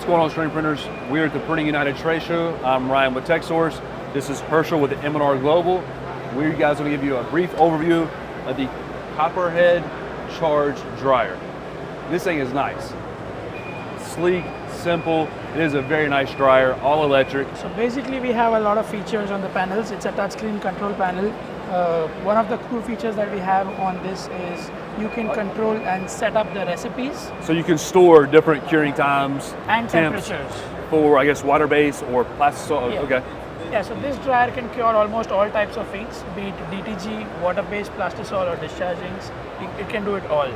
What's going on, screen printers? We're at the Printing United Trade Show. I'm Ryan with Texsource. This is Harshil with the M&R Global. We guys going to give you a brief overview of the Copperhead Charge dryer. This thing is nice. Sleek, simple. It is a very nice dryer, all electric. So basically we have a lot of features on the panels. It's a touchscreen control panel. One of the cool features that we have on this is you can control and set up the recipes. So you can store different curing times and temperatures for, I guess, water-based or plastic. Yeah. Okay. Yeah, so this dryer can cure almost all types of inks, be it DTG, water-based, plastisol or dischargings. It can do it all.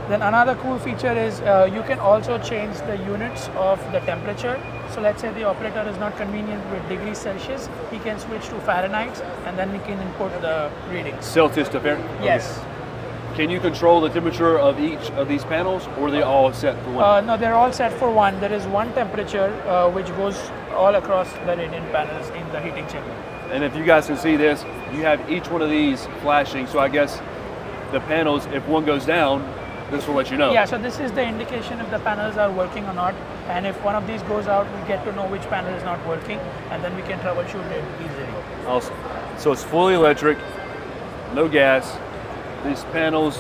Then another cool feature is you can also change the units of the temperature. So let's say the operator is not convenient with degrees Celsius, he can switch to Fahrenheit and then we can input the readings. Celsius to Fahrenheit? Yes. Okay. Can you control the temperature of each of these panels, or are they all set for one? No, they're all set for one. There is one temperature which goes all across the radiant panels in the heating chamber. And if you guys can see this, you have each one of these flashing. So I guess the panels, if one goes down, this will let you know. Yeah, so this is the indication if the panels are working or not. And if one of these goes out, we get to know which panel is not working, and then we can troubleshoot it easily. Awesome. So it's fully electric, no gas. These panels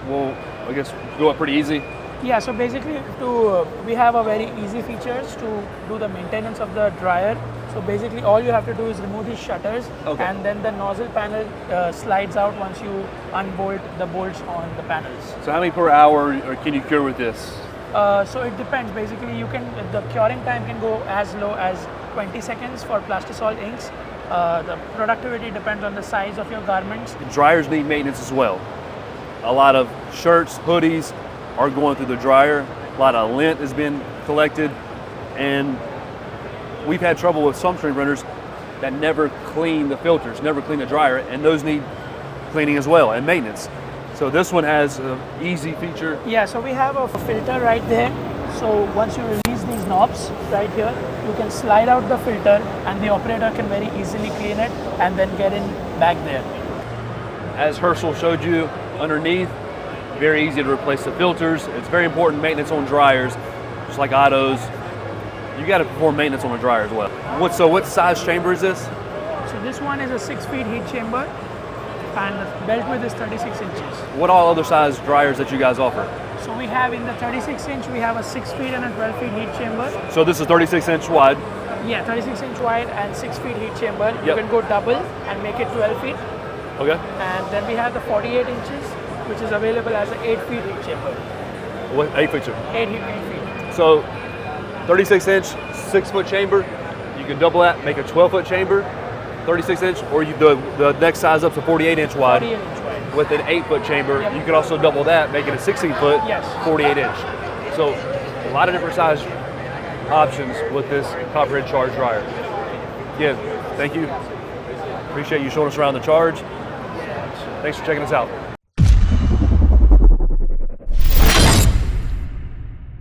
will, I guess, go up pretty easy. Yeah, so basically we have a very easy features to do the maintenance of the dryer. So basically all you have to do is remove these shutters, okay, and then the nozzle panel slides out once you unbolt the bolts on the panels. So how many per hour can you cure with this? So it depends. Basically the curing time can go as low as 20 seconds for plastisol inks. The productivity depends on the size of your garments. Dryers need maintenance as well. A lot of shirts, hoodies are going through the dryer. A lot of lint has been collected, and we've had trouble with some screen printers that never clean the filters, never clean the dryer, and those need cleaning as well and maintenance. So this one has an easy feature. Yeah, so we have a filter right there. So once you release these knobs right here, you can slide out the filter and the operator can very easily clean it and then get in back there. As Harshil showed you underneath, very easy to replace the filters. It's very important maintenance on dryers, just like autos. You got to perform maintenance on a dryer as well. What size chamber is this? So this one is a 6 feet heat chamber and the belt width is 36 inches. What all other size dryers that you guys offer? So we have in the 36 inch, we have a 6 feet and a 12 feet heat chamber. So this is 36 inch wide? Yeah, 36 inch wide and 6 feet heat chamber. Yep. You can go double and make it 12 feet. Okay. And then we have the 48 inches, which is available as an 8 feet heat chamber. What, 8 feet? 8 feet. So 36 inch, 6 foot chamber. You can double that, make a 12 foot chamber, 36 inch, or the next size up to 48 inch wide. 48 inch wide. With an 8 foot chamber. Yep. You can also double that, make it a 16 foot, yes, 48 inch. So a lot of different size options with this Copperhead Charge dryer. Again, thank you. Appreciate you showing us around the Charge. Thanks for checking us out.